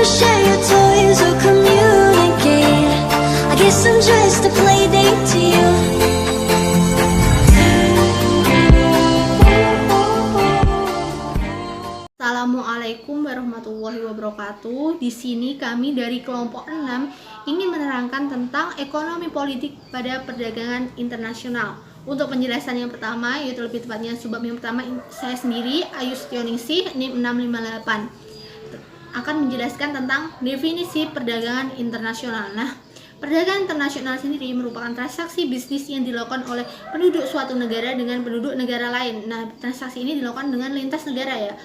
wanna share your toys or communicate. I guess I'm just a play date to you. Assalamualaikum warahmatullahi wabarakatuh. Di sini kami dari kelompok 6 ingin menerangkan tentang ekonomi politik pada perdagangan internasional. Untuk penjelasan yang pertama, yaitu lebih tepatnya subbab yang pertama, saya sendiri Ayu Setioningsih NIM 658 akan menjelaskan tentang definisi perdagangan internasional. Nah, perdagangan internasional sendiri merupakan transaksi bisnis yang dilakukan oleh penduduk suatu negara dengan penduduk negara lain. Nah, transaksi ini dilakukan dengan lintas negara ya.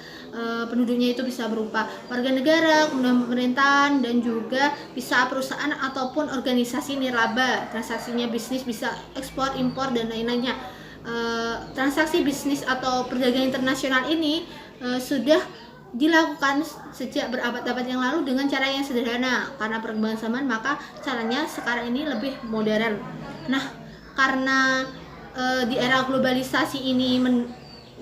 Penduduknya itu bisa berupa warga negara, kemudian pemerintahan, dan juga bisa perusahaan ataupun organisasi nirlaba. Transaksinya bisnis bisa ekspor, impor, dan lain-lainnya. Transaksi bisnis atau perdagangan internasional ini sudah dilakukan sejak berabad-abad yang lalu dengan cara yang sederhana. Karena perkembangan zaman, maka caranya sekarang ini lebih modern. Nah, karena di era globalisasi ini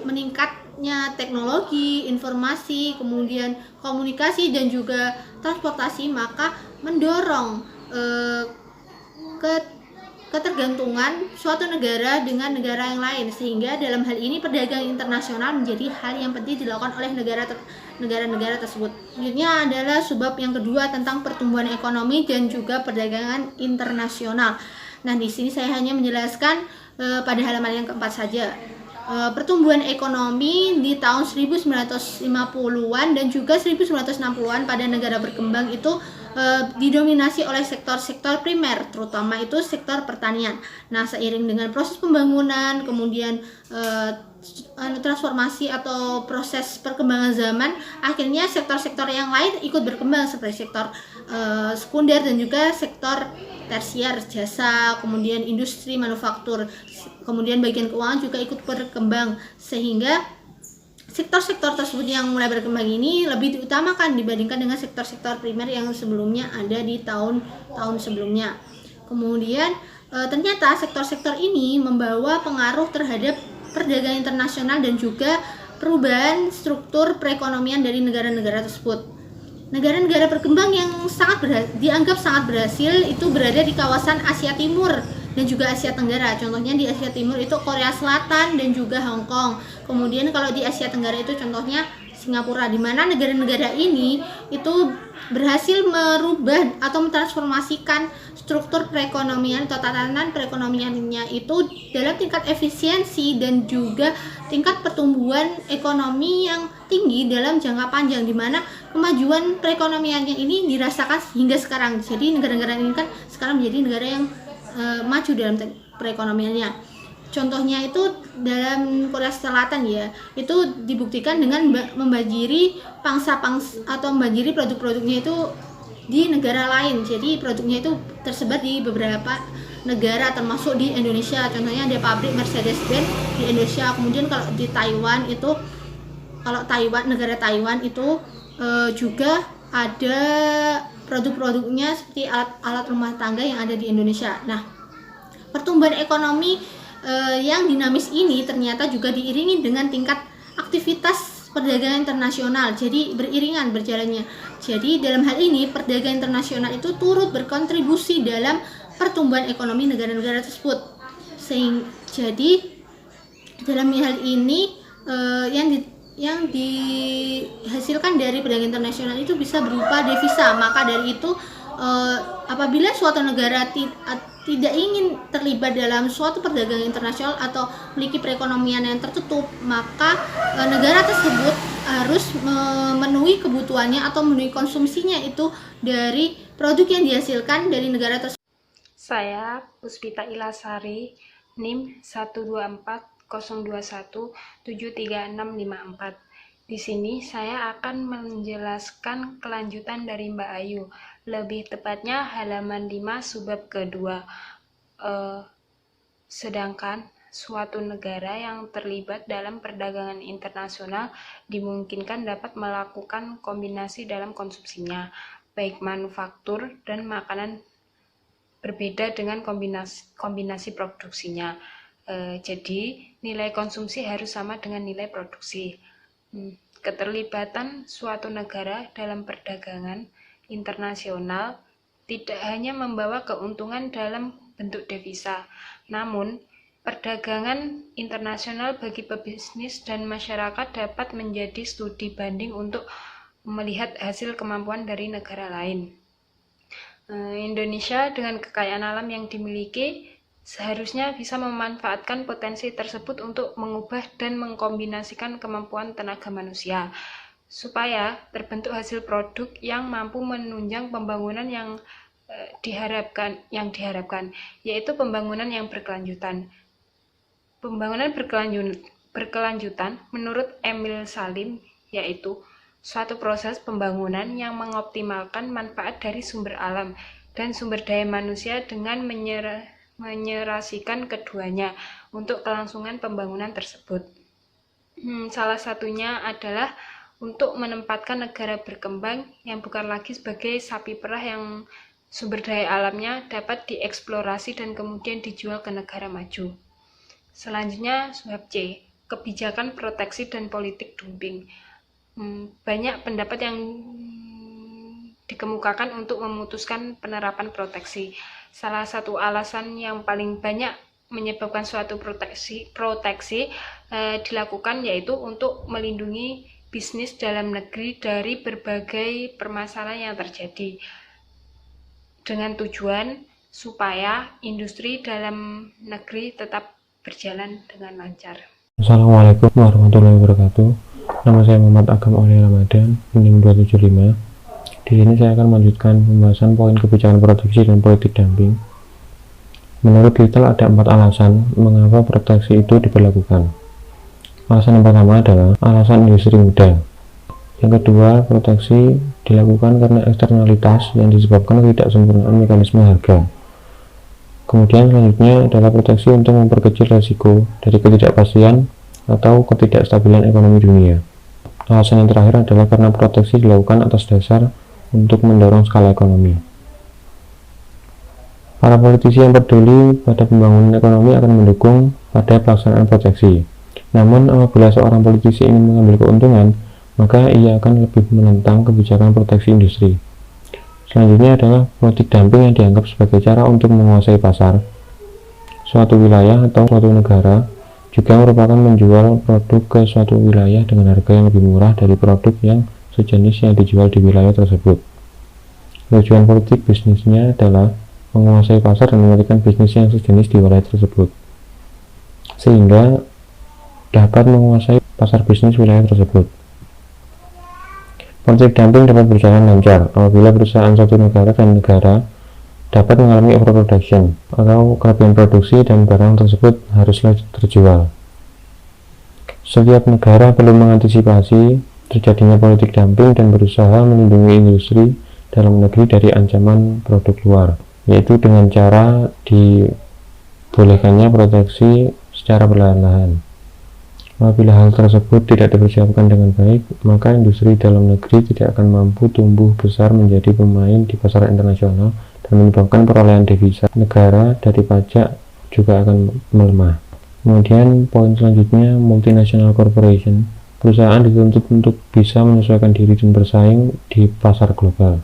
meningkatnya teknologi, informasi, kemudian komunikasi dan juga transportasi, maka mendorong ketergantungan suatu negara dengan negara yang lain, sehingga dalam hal ini perdagangan internasional menjadi hal yang penting dilakukan oleh negara-negara tersebut. Selanjutnya adalah subbab yang kedua tentang pertumbuhan ekonomi dan juga perdagangan internasional. Nah, di sini saya hanya menjelaskan pada halaman yang keempat saja. Pertumbuhan ekonomi di tahun 1950-an dan juga 1960-an pada negara berkembang itu didominasi oleh sektor-sektor primer, terutama itu sektor pertanian. Nah, seiring dengan proses pembangunan, kemudian transformasi atau proses perkembangan zaman, akhirnya sektor-sektor yang lain ikut berkembang seperti sektor sekunder dan juga sektor tersier, jasa, kemudian industri manufaktur, kemudian bagian keuangan juga ikut berkembang, sehingga sektor-sektor tersebut yang mulai berkembang ini lebih diutamakan dibandingkan dengan sektor-sektor primer yang sebelumnya ada di tahun-tahun sebelumnya. Kemudian ternyata sektor-sektor ini membawa pengaruh terhadap perdagangan internasional dan juga perubahan struktur perekonomian dari negara-negara tersebut. Negara-negara berkembang yang dianggap sangat berhasil itu berada di kawasan Asia Timur dan juga Asia Tenggara. Contohnya di Asia Timur itu Korea Selatan dan juga Hong Kong. Kemudian kalau di Asia Tenggara itu contohnya Singapura, di mana negara-negara ini itu berhasil merubah atau mentransformasikan struktur perekonomian atau tatanan perekonomiannya itu dalam tingkat efisiensi dan juga tingkat pertumbuhan ekonomi yang tinggi dalam jangka panjang, di mana kemajuan perekonomiannya ini dirasakan hingga sekarang. Jadi negara-negara ini kan sekarang menjadi negara yang maju dalam perekonomiannya. Contohnya itu dalam Korea Selatan ya, itu dibuktikan dengan membanjiri atau membanjiri produk-produknya itu di negara lain. Jadi produknya itu tersebar di beberapa negara termasuk di Indonesia. Contohnya ada pabrik Mercedes-Benz di Indonesia. Kemudian kalau di Taiwan itu, negara Taiwan itu juga ada produk-produknya seperti alat rumah tangga yang ada di Indonesia. Nah, pertumbuhan ekonomi yang dinamis ini ternyata juga diiringi dengan tingkat aktivitas perdagangan internasional. Jadi beriringan berjalannya. Jadi dalam hal ini perdagangan internasional itu turut berkontribusi dalam pertumbuhan ekonomi negara-negara tersebut. Jadi dalam hal ini yang dihasilkan dari perdagangan internasional itu bisa berupa devisa. Maka dari itu apabila suatu negara tidak ingin terlibat dalam suatu perdagangan internasional atau memiliki perekonomian yang tertutup, maka negara tersebut harus memenuhi kebutuhannya atau memenuhi konsumsinya itu dari produk yang dihasilkan dari negara tersebut. Saya Puspita Ilasari, NIM 12402173654. Di sini saya akan menjelaskan kelanjutan dari Mbak Ayu, lebih tepatnya halaman 5 subbab kedua. Sedangkan suatu negara yang terlibat dalam perdagangan internasional dimungkinkan dapat melakukan kombinasi dalam konsumsinya, baik manufaktur dan makanan berbeda dengan kombinasi produksinya. Jadi nilai konsumsi harus sama dengan nilai produksi. Keterlibatan suatu negara dalam perdagangan internasional tidak hanya membawa keuntungan dalam bentuk devisa, namun perdagangan internasional bagi pebisnis dan masyarakat dapat menjadi studi banding untuk melihat hasil kemampuan dari negara lain. Indonesia dengan kekayaan alam yang dimiliki seharusnya bisa memanfaatkan potensi tersebut untuk mengubah dan mengkombinasikan kemampuan tenaga manusia supaya terbentuk hasil produk yang mampu menunjang pembangunan yang diharapkan, yaitu pembangunan yang berkelanjutan. Pembangunan berkelanjutan menurut Emil Salim yaitu suatu proses pembangunan yang mengoptimalkan manfaat dari sumber alam dan sumber daya manusia dengan menyerasikan keduanya untuk kelangsungan pembangunan tersebut. Salah satunya adalah untuk menempatkan negara berkembang yang bukan lagi sebagai sapi perah yang sumber daya alamnya dapat dieksplorasi dan kemudian dijual ke negara maju. Selanjutnya, subbab C, kebijakan proteksi dan politik dumping. Banyak pendapat yang dikemukakan untuk memutuskan penerapan proteksi. Salah satu alasan yang paling banyak menyebabkan suatu proteksi dilakukan yaitu untuk melindungi bisnis dalam negeri dari berbagai permasalahan yang terjadi dengan tujuan supaya industri dalam negeri tetap berjalan dengan lancar. Assalamualaikum warahmatullahi wabarakatuh. Nama saya Muhammad Agam Aulia Ramadan, NIM 275. Di sini saya akan melanjutkan pembahasan poin kebijakan proteksi dan politik dumping. Menurut Little ada 4 alasan mengapa proteksi itu diberlakukan. Alasan yang pertama adalah alasan industri muda. Yang kedua, proteksi dilakukan karena eksternalitas yang disebabkan ketidaksempurnaan mekanisme harga. Kemudian selanjutnya adalah proteksi untuk memperkecil risiko dari ketidakpastian atau ketidakstabilan ekonomi dunia. Alasan yang terakhir adalah karena proteksi dilakukan atas dasar untuk mendorong skala ekonomi. Para politisi yang peduli pada pembangunan ekonomi akan mendukung pada pelaksanaan proteksi. Namun apabila seorang politisi ingin mengambil keuntungan, maka ia akan lebih menentang kebijakan proteksi industri. Selanjutnya adalah politik dumping yang dianggap sebagai cara untuk menguasai pasar. Suatu wilayah atau suatu negara juga merupakan menjual produk ke suatu wilayah dengan harga yang lebih murah dari produk yang sejenis yang dijual di wilayah tersebut. Tujuan politik bisnisnya adalah menguasai pasar dan mematikan bisnis yang sejenis di wilayah tersebut, sehingga dapat menguasai pasar bisnis wilayah tersebut. Politik dumping dapat berjalan lancar apabila perusahaan suatu negara dan negara dapat mengalami overproduction atau kelebihan produksi dan barang tersebut haruslah terjual. Setiap negara perlu mengantisipasi terjadinya politik dumping dan berusaha melindungi industri dalam negeri dari ancaman produk luar, yaitu dengan cara dibolehkannya proteksi secara perlahan-lahan. Apabila hal tersebut tidak dipersiapkan dengan baik, maka industri dalam negeri tidak akan mampu tumbuh besar menjadi pemain di pasar internasional dan menyebabkan perolehan devisa negara dari pajak juga akan melemah. Kemudian poin selanjutnya, multinational corporation. Perusahaan dituntut untuk bisa menyesuaikan diri dan bersaing di pasar global.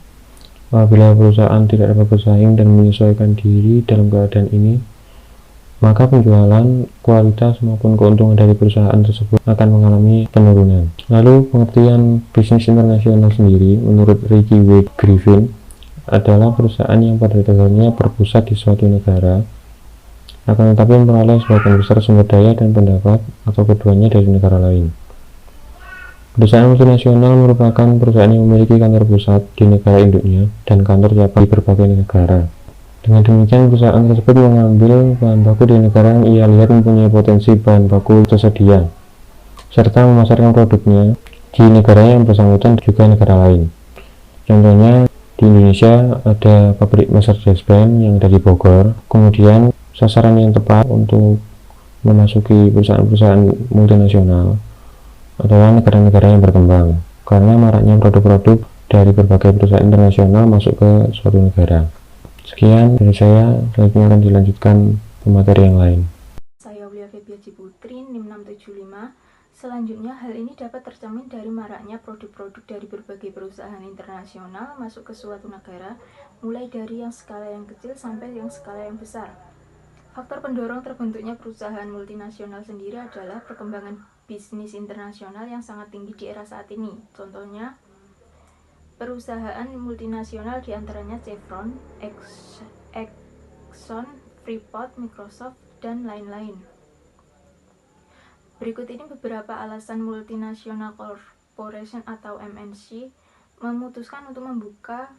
Apabila perusahaan tidak dapat bersaing dan menyesuaikan diri dalam keadaan ini, maka penjualan, kualitas maupun keuntungan dari perusahaan tersebut akan mengalami penurunan. Lalu pengertian bisnis internasional sendiri menurut Ricky W. Griffin adalah perusahaan yang pada dasarnya berpusat di suatu negara akan tetapi memperoleh sebagian besar sumber daya dan pendapat atau keduanya dari negara lain. Perusahaan multinasional merupakan perusahaan yang memiliki kantor pusat di negara induknya dan kantor cabang di berbagai negara. Dengan demikian, perusahaan tersebut mengambil bahan baku di negara yang ia lihat mempunyai potensi bahan baku tersedia, serta memasarkan produknya di negara yang bersangkutan juga negara lain. Contohnya, di Indonesia ada pabrik Mercedes-Benz yang ada di Bogor. Kemudian, sasaran yang tepat untuk memasuki perusahaan-perusahaan multinasional adalah negara-negara yang berkembang, karena maraknya produk-produk dari berbagai perusahaan internasional masuk ke suatu negara. Sekian dari saya, selanjutnya akan dilanjutkan pemateri yang lain. Saya Aulia Febia Ciputri, NIM 675. Selanjutnya, hal ini dapat tercermin dari maraknya produk-produk dari berbagai perusahaan internasional masuk ke suatu negara, mulai dari yang skala yang kecil sampai yang skala yang besar. Faktor pendorong terbentuknya perusahaan multinasional sendiri adalah perkembangan bisnis internasional yang sangat tinggi di era saat ini. Contohnya, perusahaan multinasional diantaranya Chevron, Exxon, Freeport, Microsoft, dan lain-lain. Berikut ini beberapa alasan multinasional corporation atau MNC memutuskan untuk membuka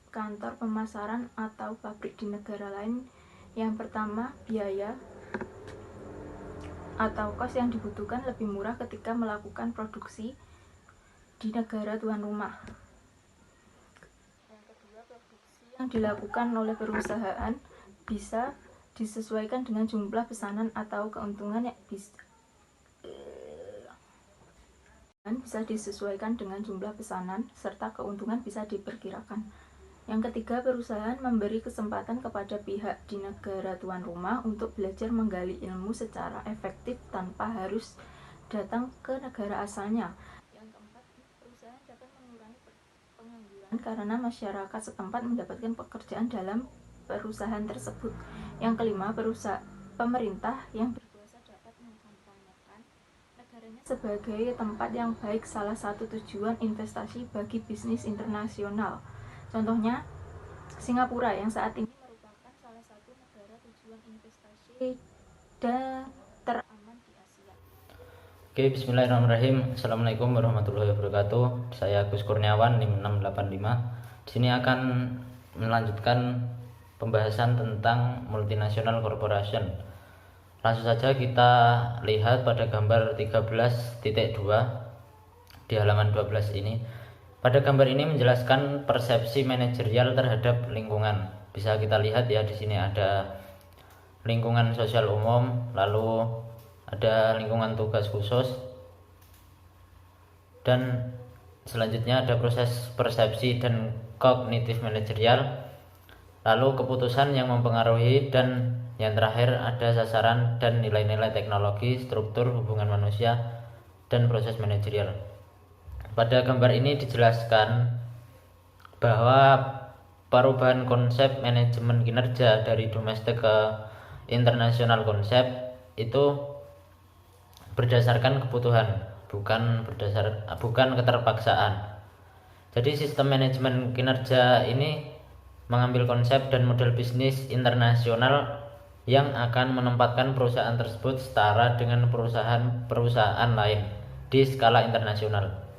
kantor pemasaran atau pabrik di negara lain. Yang pertama, biaya atau kos yang dibutuhkan lebih murah ketika melakukan produksi di negara tuan rumah. Yang kedua, produksi yang dilakukan oleh perusahaan bisa disesuaikan dengan jumlah pesanan atau keuntungan yang bisa disesuaikan dengan jumlah pesanan serta keuntungan bisa diperkirakan. Yang ketiga, perusahaan memberi kesempatan kepada pihak di negara tuan rumah untuk belajar menggali ilmu secara efektif tanpa harus datang ke negara asalnya. Yang keempat, perusahaan dapat mengurangi pengangguran karena masyarakat setempat mendapatkan pekerjaan dalam perusahaan tersebut. Yang kelima, pemerintah yang berkuasa dapat mengkampanyekan negaranya sebagai tempat yang baik, salah satu tujuan investasi bagi bisnis internasional. Contohnya, Singapura yang saat ini merupakan salah satu negara tujuan investasi dan teraman di Asia. Oke, bismillahirrahmanirrahim. Assalamualaikum warahmatullahi wabarakatuh. Saya Agus Kurniawan, NIM 685. Di sini akan melanjutkan pembahasan tentang multinational corporation. Langsung saja kita lihat pada gambar 13.2 di halaman 12 ini. Pada gambar ini menjelaskan persepsi manajerial terhadap lingkungan. Bisa kita lihat ya, di sini ada lingkungan sosial umum, lalu ada lingkungan tugas khusus, dan selanjutnya ada proses persepsi dan kognitif manajerial, lalu keputusan yang mempengaruhi, dan yang terakhir ada sasaran dan nilai-nilai teknologi, struktur hubungan manusia, dan proses manajerial. Pada gambar ini dijelaskan bahwa perubahan konsep manajemen kinerja dari domestik ke internasional konsep itu berdasarkan kebutuhan, bukan keterpaksaan. Jadi sistem manajemen kinerja ini mengambil konsep dan model bisnis internasional yang akan menempatkan perusahaan tersebut setara dengan perusahaan lain di skala internasional.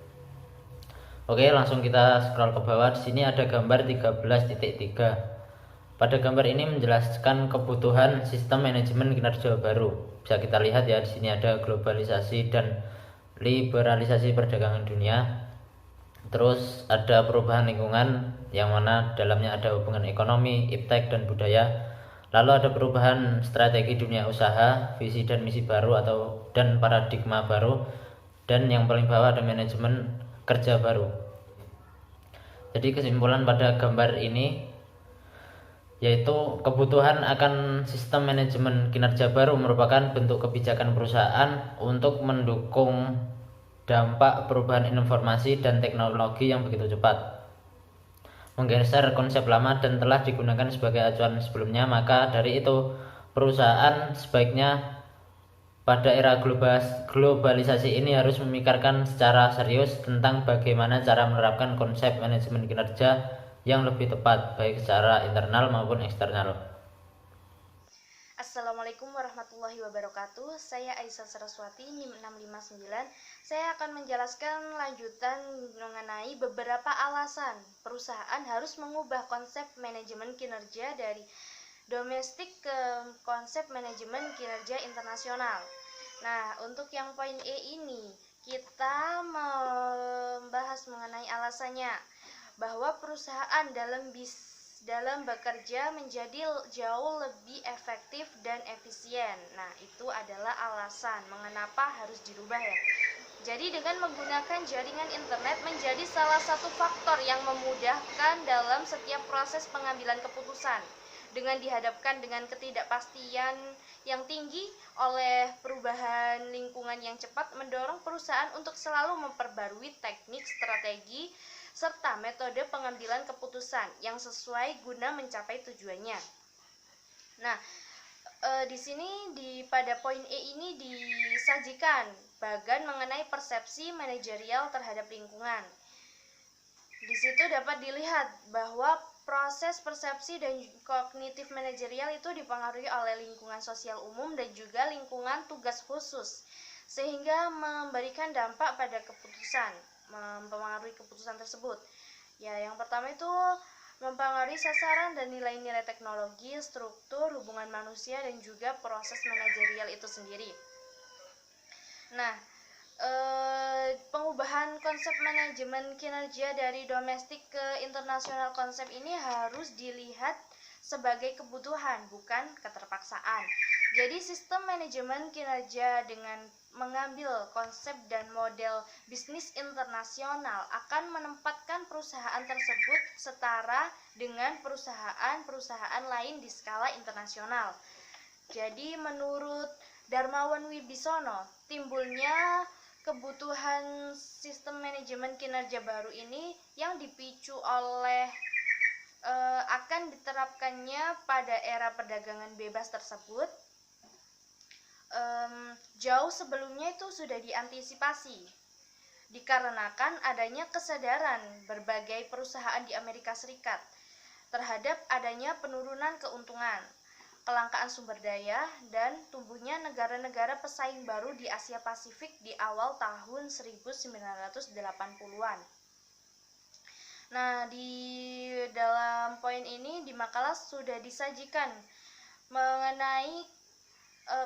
Oke, langsung kita scroll ke bawah. Di sini ada gambar 13.3. Pada gambar ini menjelaskan kebutuhan sistem manajemen kinerja baru. Bisa kita lihat ya, di sini ada globalisasi dan liberalisasi perdagangan dunia. Terus ada perubahan lingkungan yang mana dalamnya ada hubungan ekonomi, iptek, dan budaya. Lalu ada perubahan strategi dunia usaha, visi dan misi baru dan paradigma baru. Dan yang paling bawah ada manajemen kerja baru. Jadi kesimpulan pada gambar ini yaitu kebutuhan akan sistem manajemen kinerja baru merupakan bentuk kebijakan perusahaan untuk mendukung dampak perubahan informasi dan teknologi yang begitu cepat, menggeser konsep lama dan telah digunakan sebagai acuan sebelumnya. Maka dari itu perusahaan sebaiknya pada era globalisasi ini harus memikirkan secara serius tentang bagaimana cara menerapkan konsep manajemen kinerja yang lebih tepat, baik secara internal maupun eksternal. Assalamualaikum warahmatullahi wabarakatuh. Saya Aisyah Saraswati, NIM 659. Saya akan menjelaskan lanjutan mengenai beberapa alasan perusahaan harus mengubah konsep manajemen kinerja dari domestik ke konsep manajemen kinerja internasional. Nah, untuk yang poin E ini, kita membahas mengenai alasannya bahwa perusahaan dalam bekerja menjadi jauh lebih efektif dan efisien. Nah, itu adalah alasan mengapa harus dirubah ya. Jadi dengan menggunakan jaringan internet menjadi salah satu faktor yang memudahkan dalam setiap proses pengambilan keputusan. dengan dihadapkan dengan ketidakpastian yang tinggi oleh perubahan lingkungan yang cepat, mendorong perusahaan untuk selalu memperbarui teknik, strategi, serta metode pengambilan keputusan yang sesuai guna mencapai tujuannya. Nah, di sini pada poin E ini disajikan bagan mengenai persepsi manajerial terhadap lingkungan. Di situ dapat dilihat bahwa proses persepsi dan kognitif manajerial itu dipengaruhi oleh lingkungan sosial umum dan juga lingkungan tugas khusus, sehingga memberikan dampak pada keputusan, mempengaruhi keputusan tersebut. Ya, yang pertama itu mempengaruhi sasaran dan nilai-nilai teknologi, struktur, hubungan manusia, dan juga proses manajerial itu sendiri. Nah, pengubahan konsep manajemen kinerja dari domestik ke internasional, konsep ini harus dilihat sebagai kebutuhan, bukan keterpaksaan. Jadi sistem manajemen kinerja dengan mengambil konsep dan model bisnis internasional akan menempatkan perusahaan tersebut setara dengan perusahaan-perusahaan lain di skala internasional. Jadi menurut Darmawan Wibisono, timbulnya kebutuhan sistem manajemen kinerja baru ini yang dipicu oleh akan diterapkannya pada era perdagangan bebas tersebut. Jauh sebelumnya itu sudah diantisipasi dikarenakan adanya kesadaran berbagai perusahaan di Amerika Serikat terhadap adanya penurunan keuntungan, kelangkaan sumber daya, dan tumbuhnya negara-negara pesaing baru di Asia Pasifik di awal tahun 1980-an. Nah, di dalam poin ini di makalah sudah disajikan mengenai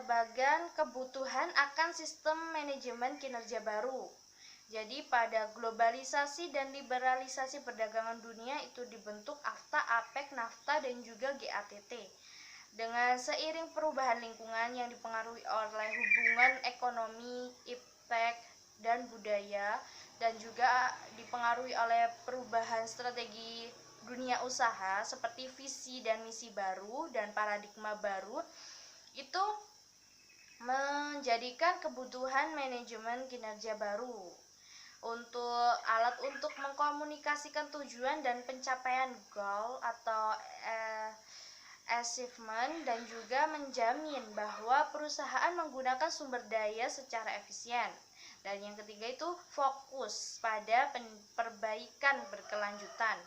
bagan kebutuhan akan sistem manajemen kinerja baru. Jadi pada globalisasi dan liberalisasi perdagangan dunia itu dibentuk AFTA, APEC, NAFTA, dan juga GATT. Dengan seiring perubahan lingkungan yang dipengaruhi oleh hubungan ekonomi, iptek, dan budaya, dan juga dipengaruhi oleh perubahan strategi dunia usaha seperti visi dan misi baru dan paradigma baru, itu menjadikan kebutuhan manajemen kinerja baru untuk alat untuk mengkomunikasikan tujuan dan pencapaian goal atau achievement, dan juga menjamin bahwa perusahaan menggunakan sumber daya secara efisien. Dan yang ketiga itu fokus pada perbaikan berkelanjutan.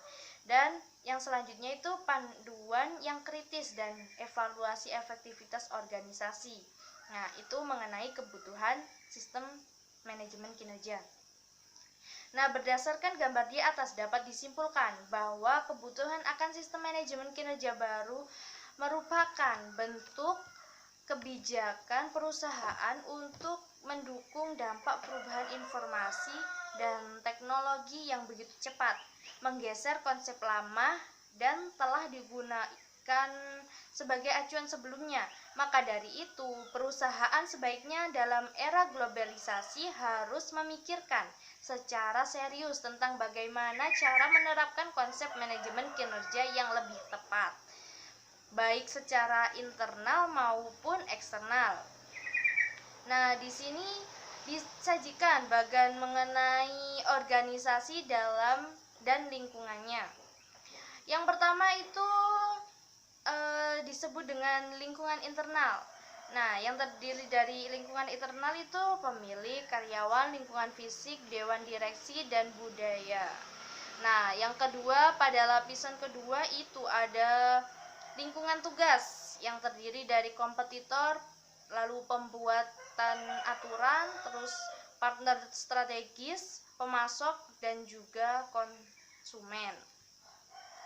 Dan yang selanjutnya itu panduan yang kritis dan evaluasi efektivitas organisasi. Nah, itu mengenai kebutuhan sistem manajemen kinerja. Nah, berdasarkan gambar di atas dapat disimpulkan bahwa kebutuhan akan sistem manajemen kinerja baru merupakan bentuk kebijakan perusahaan untuk mendukung dampak perubahan informasi dan teknologi yang begitu cepat, menggeser konsep lama dan telah digunakan sebagai acuan sebelumnya. Maka dari itu, perusahaan sebaiknya dalam era globalisasi harus memikirkan secara serius tentang bagaimana cara menerapkan konsep manajemen kinerja yang lebih tepat, baik secara internal maupun eksternal. Nah, di sini disajikan bagian mengenai organisasi dalam dan lingkungannya. Yang pertama itu disebut dengan lingkungan internal. Nah, yang terdiri dari lingkungan internal itu pemilik, karyawan, lingkungan fisik, dewan direksi, dan budaya. Nah, yang kedua, pada lapisan kedua itu ada lingkungan tugas yang terdiri dari kompetitor, lalu pembuatan aturan, terus partner strategis, pemasok, dan juga konsumen.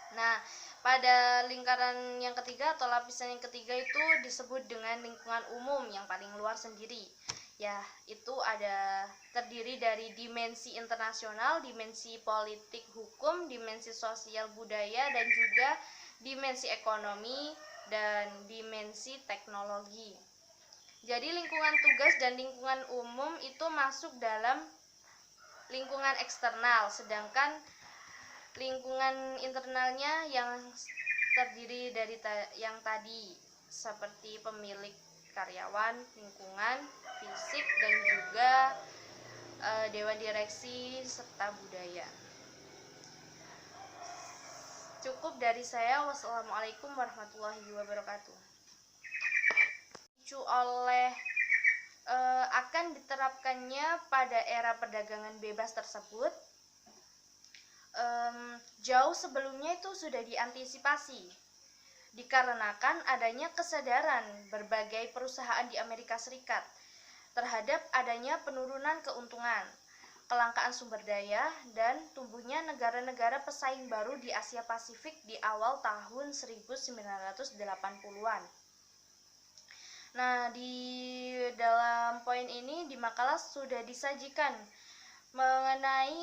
Nah, pada lingkaran yang ketiga atau lapisan yang ketiga itu disebut dengan lingkungan umum yang paling luar sendiri. Ya, itu ada terdiri dari dimensi internasional, dimensi politik hukum, dimensi sosial budaya, dan juga dimensi ekonomi dan dimensi teknologi. Jadi lingkungan tugas dan lingkungan umum itu masuk dalam lingkungan eksternal, sedangkan lingkungan internalnya yang terdiri dari yang tadi seperti pemilik, karyawan, lingkungan, fisik, dan juga dewan direksi serta budaya. Cukup dari saya. Wassalamualaikum warahmatullahi wabarakatuh. Oleh akan diterapkannya pada era perdagangan bebas tersebut, jauh sebelumnya itu sudah diantisipasi dikarenakan adanya kesadaran berbagai perusahaan di Amerika Serikat terhadap adanya penurunan keuntungan, kelangkaan sumber daya, dan tumbuhnya negara-negara pesaing baru di Asia Pasifik di awal tahun 1980-an. Nah, di dalam poin ini di makalah sudah disajikan mengenai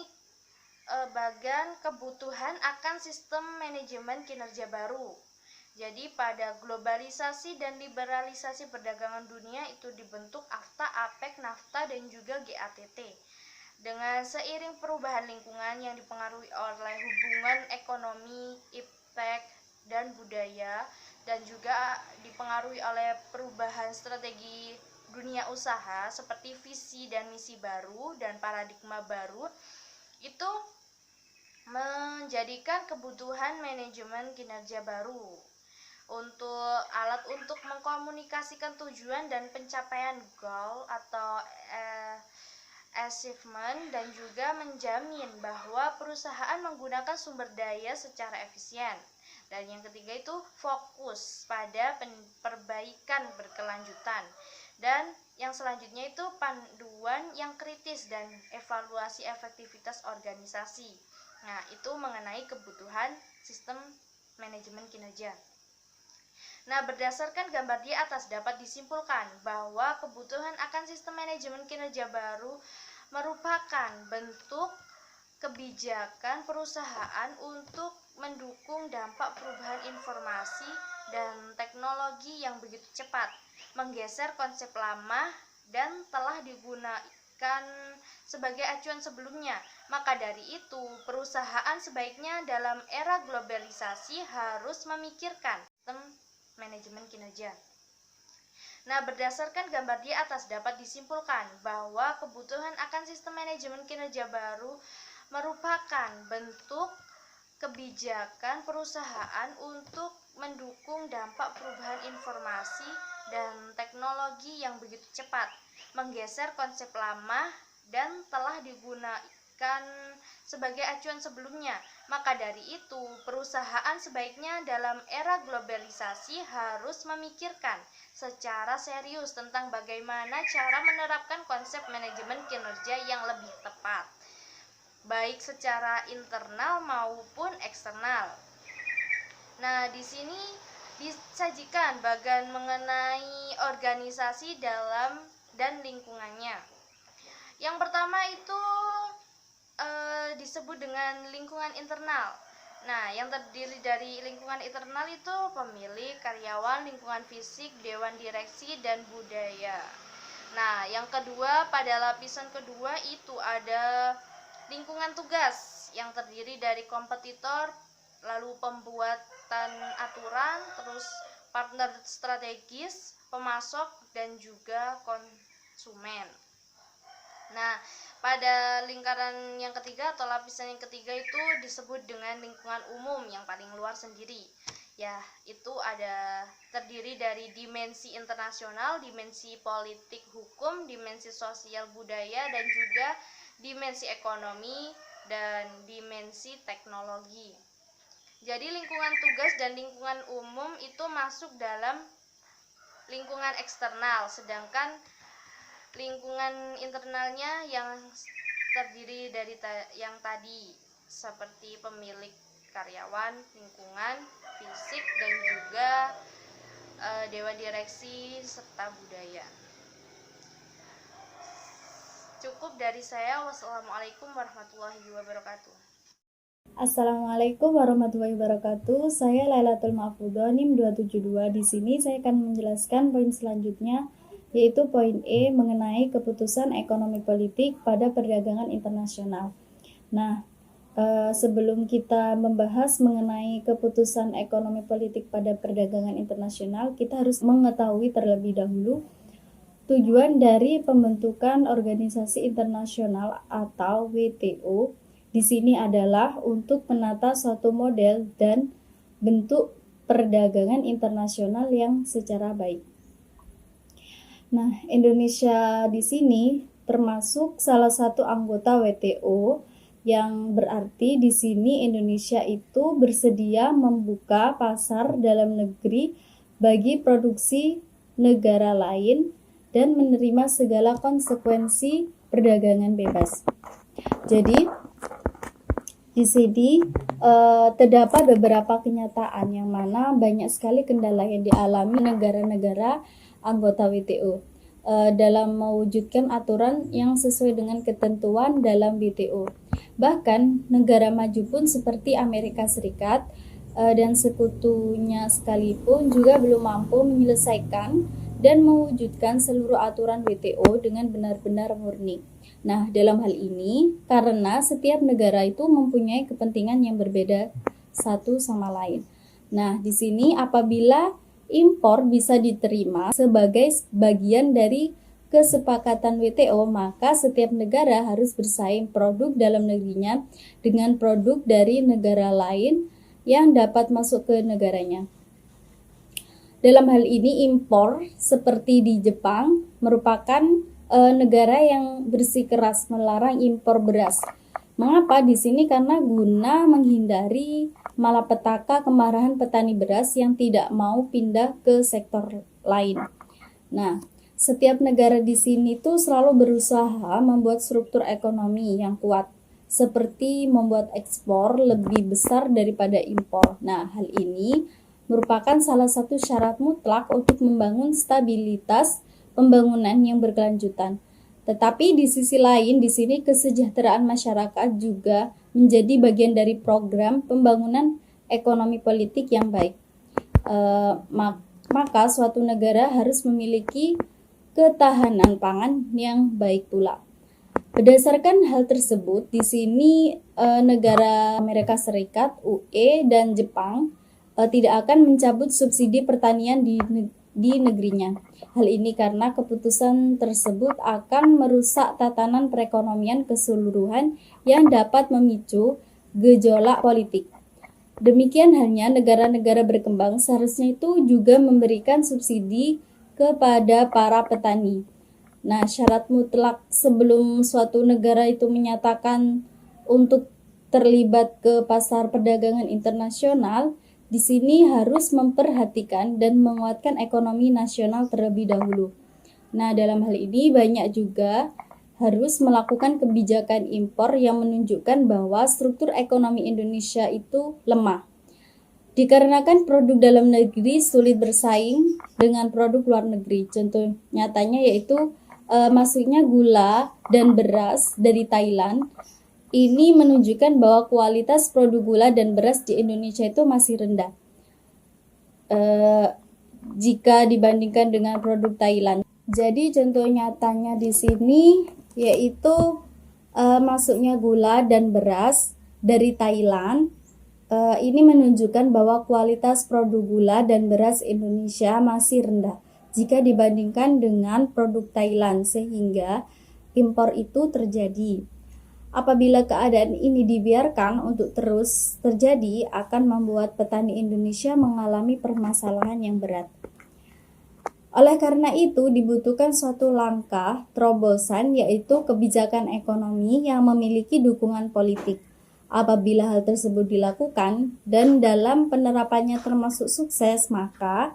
bagian kebutuhan akan sistem manajemen kinerja baru. Jadi pada globalisasi dan liberalisasi perdagangan dunia itu dibentuk AFTA, APEC, NAFTA, dan juga GATT. Dengan seiring perubahan lingkungan yang dipengaruhi oleh hubungan ekonomi, iptek, dan budaya, dan juga dipengaruhi oleh perubahan strategi dunia usaha seperti visi dan misi baru dan paradigma baru, itu menjadikan kebutuhan manajemen kinerja baru untuk alat untuk mengkomunikasikan tujuan dan pencapaian goal atau achievement, dan juga menjamin bahwa perusahaan menggunakan sumber daya secara efisien. Dan yang ketiga itu fokus pada perbaikan berkelanjutan. Dan yang selanjutnya itu panduan yang kritis dan evaluasi efektivitas organisasi. Nah, itu mengenai kebutuhan sistem manajemen kinerja. Nah, berdasarkan gambar di atas dapat disimpulkan bahwa kebutuhan akan sistem manajemen kinerja baru merupakan bentuk kebijakan perusahaan untuk mendukung dampak perubahan informasi dan teknologi yang begitu cepat, menggeser konsep lama dan telah digunakan sebagai acuan sebelumnya. Maka dari itu, perusahaan sebaiknya dalam era globalisasi harus memikirkan sistem manajemen kinerja. Nah, berdasarkan gambar di atas dapat disimpulkan bahwa kebutuhan akan sistem manajemen kinerja baru merupakan bentuk kebijakan perusahaan untuk mendukung dampak perubahan informasi dan teknologi yang begitu cepat, menggeser konsep lama dan telah digunakan sebagai acuan sebelumnya. Maka dari itu, perusahaan sebaiknya dalam era globalisasi harus memikirkan secara serius tentang bagaimana cara menerapkan konsep manajemen kinerja yang lebih tepat, baik secara internal maupun eksternal. Nah, di sini disajikan bagian mengenai organisasi dalam dan lingkungannya. Yang pertama itu disebut dengan lingkungan internal. Nah, yang terdiri dari lingkungan internal itu pemilik, karyawan, lingkungan fisik, dewan direksi, dan budaya. Nah, yang kedua, pada lapisan kedua itu ada lingkungan tugas yang terdiri dari kompetitor, lalu pembuatan aturan, terus partner strategis, pemasok, dan juga konsumen. Nah, pada lingkaran yang ketiga atau lapisan yang ketiga itu disebut dengan lingkungan umum yang paling luar sendiri. Ya, itu ada terdiri dari dimensi internasional, dimensi politik hukum, dimensi sosial budaya, dan juga dimensi ekonomi dan dimensi teknologi. Jadi lingkungan tugas dan lingkungan umum itu masuk dalam lingkungan eksternal, sedangkan lingkungan internalnya yang terdiri dari yang tadi seperti pemilik, karyawan, lingkungan, fisik, dan juga dewan direksi serta budaya. Cukup dari saya. Wassalamualaikum warahmatullahi wabarakatuh. Assalamualaikum warahmatullahi wabarakatuh. Saya Lailatul Mahfudhah NIM 272. Di sini saya akan menjelaskan poin selanjutnya, yaitu poin E mengenai keputusan ekonomi politik pada perdagangan internasional. Nah, sebelum kita membahas mengenai keputusan ekonomi politik pada perdagangan internasional, kita harus mengetahui terlebih dahulu tujuan dari pembentukan organisasi internasional atau WTO di sini adalah untuk menata suatu model dan bentuk perdagangan internasional yang secara baik. Nah, Indonesia di sini termasuk salah satu anggota WTO, yang berarti di sini Indonesia itu bersedia membuka pasar dalam negeri bagi produksi negara lain dan menerima segala konsekuensi perdagangan bebas. Jadi di sini terdapat beberapa kenyataan yang mana banyak sekali kendala yang dialami negara-negara anggota WTO dalam mewujudkan aturan yang sesuai dengan ketentuan dalam WTO. Bahkan negara maju pun seperti Amerika Serikat dan sekutunya sekalipun juga belum mampu menyelesaikan dan mewujudkan seluruh aturan WTO dengan benar-benar murni. Nah, dalam hal ini, karena setiap negara itu mempunyai kepentingan yang berbeda satu sama lain. Nah, di sini apabila impor bisa diterima sebagai bagian dari kesepakatan WTO, maka setiap negara harus bersaing produk dalam negerinya dengan produk dari negara lain yang dapat masuk ke negaranya. Dalam hal ini impor seperti di Jepang merupakan negara yang bersikeras melarang impor beras. Mengapa di sini? Karena guna menghindari malapetaka kemarahan petani beras yang tidak mau pindah ke sektor lain. Nah, setiap negara di sini tuh selalu berusaha membuat struktur ekonomi yang kuat, seperti membuat ekspor lebih besar daripada impor. Nah, hal ini merupakan salah satu syarat mutlak untuk membangun stabilitas pembangunan yang berkelanjutan. Tetapi di sisi lain, di sini kesejahteraan masyarakat juga menjadi bagian dari program pembangunan ekonomi politik yang baik. Maka suatu negara harus memiliki ketahanan pangan yang baik pula. Berdasarkan hal tersebut, di sini negara Amerika Serikat, UE, dan Jepang tidak akan mencabut subsidi pertanian di negerinya. Hal ini karena keputusan tersebut akan merusak tatanan perekonomian keseluruhan yang dapat memicu gejolak politik. Demikian halnya negara-negara berkembang seharusnya itu juga memberikan subsidi kepada para petani. Nah, syarat mutlak sebelum suatu negara itu menyatakan untuk terlibat ke pasar perdagangan internasional, di sini harus memperhatikan dan menguatkan ekonomi nasional terlebih dahulu. Nah, dalam hal ini banyak juga harus melakukan kebijakan impor yang menunjukkan bahwa struktur ekonomi Indonesia itu lemah. Dikarenakan produk dalam negeri sulit bersaing dengan produk luar negeri. Contoh nyatanya yaitu masuknya gula dan beras dari Thailand. Ini menunjukkan bahwa kualitas produk gula dan beras di Indonesia itu masih rendah jika dibandingkan dengan produk Thailand. Jadi contoh nyatanya di sini yaitu masuknya gula dan beras dari Thailand. Ini menunjukkan bahwa kualitas produk gula dan beras Indonesia masih rendah jika dibandingkan dengan produk Thailand, sehingga impor itu terjadi. Apabila keadaan ini dibiarkan untuk terus terjadi, akan membuat petani Indonesia mengalami permasalahan yang berat. Oleh karena itu, dibutuhkan suatu langkah terobosan, yaitu kebijakan ekonomi yang memiliki dukungan politik. Apabila hal tersebut dilakukan dan dalam penerapannya termasuk sukses, maka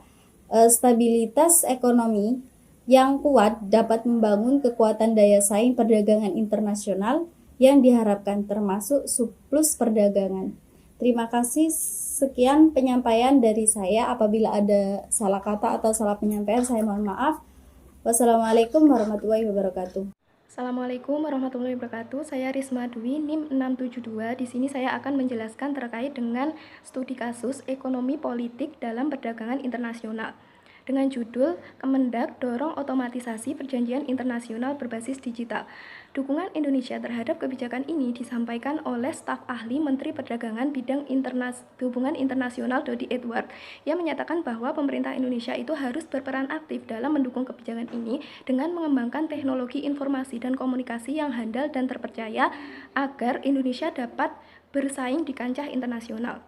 stabilitas ekonomi yang kuat dapat membangun kekuatan daya saing perdagangan internasional yang diharapkan, termasuk surplus perdagangan. Terima kasih, sekian penyampaian dari saya. Apabila ada salah kata atau salah penyampaian, saya mohon maaf. Wassalamualaikum warahmatullahi wabarakatuh. Assalamualaikum warahmatullahi wabarakatuh. Saya Risma Dwi, NIM 672. Di sini saya akan menjelaskan terkait dengan studi kasus ekonomi politik dalam perdagangan internasional. dengan judul Kemendak Dorong Otomatisasi Perjanjian Internasional Berbasis Digital. Dukungan Indonesia terhadap kebijakan ini disampaikan oleh staf ahli Menteri Perdagangan Bidang Hubungan Internasional Dodi Edward yang menyatakan bahwa pemerintah Indonesia itu harus berperan aktif dalam mendukung kebijakan ini dengan mengembangkan teknologi informasi dan komunikasi yang handal dan terpercaya agar Indonesia dapat bersaing di kancah internasional.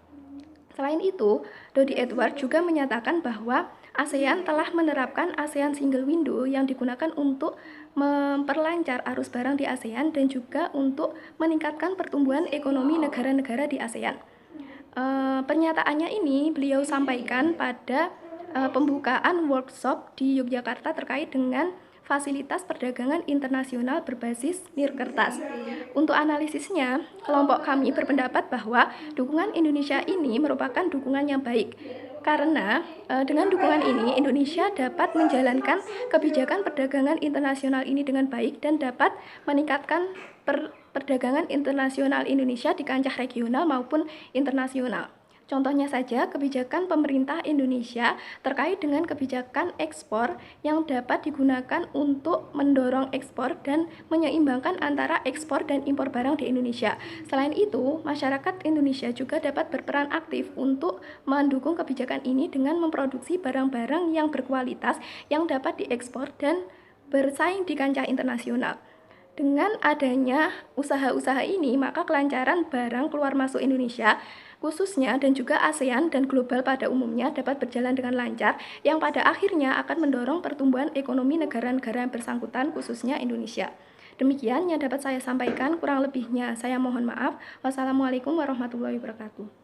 Selain itu, Dodi Edward juga menyatakan bahwa ASEAN telah menerapkan ASEAN Single Window yang digunakan untuk memperlancar arus barang di ASEAN dan juga untuk meningkatkan pertumbuhan ekonomi negara-negara di ASEAN. Pernyataannya ini beliau sampaikan pada pembukaan workshop di Yogyakarta terkait dengan fasilitas perdagangan internasional berbasis nirkertas. Untuk analisisnya, kelompok kami berpendapat bahwa dukungan Indonesia ini merupakan dukungan yang baik. Karena dengan dukungan ini, Indonesia dapat menjalankan kebijakan perdagangan internasional ini dengan baik dan dapat meningkatkan perdagangan internasional Indonesia di kancah regional maupun internasional. Contohnya saja kebijakan pemerintah Indonesia terkait dengan kebijakan ekspor yang dapat digunakan untuk mendorong ekspor dan menyeimbangkan antara ekspor dan impor barang di Indonesia. Selain itu, masyarakat Indonesia juga dapat berperan aktif untuk mendukung kebijakan ini dengan memproduksi barang-barang yang berkualitas yang dapat diekspor dan bersaing di kancah internasional. Dengan adanya usaha-usaha ini, maka kelancaran barang keluar masuk Indonesia khususnya dan juga ASEAN dan global pada umumnya dapat berjalan dengan lancar yang pada akhirnya akan mendorong pertumbuhan ekonomi negara-negara yang bersangkutan khususnya Indonesia. Demikian yang dapat saya sampaikan, kurang lebihnya saya mohon maaf. Wassalamualaikum warahmatullahi wabarakatuh.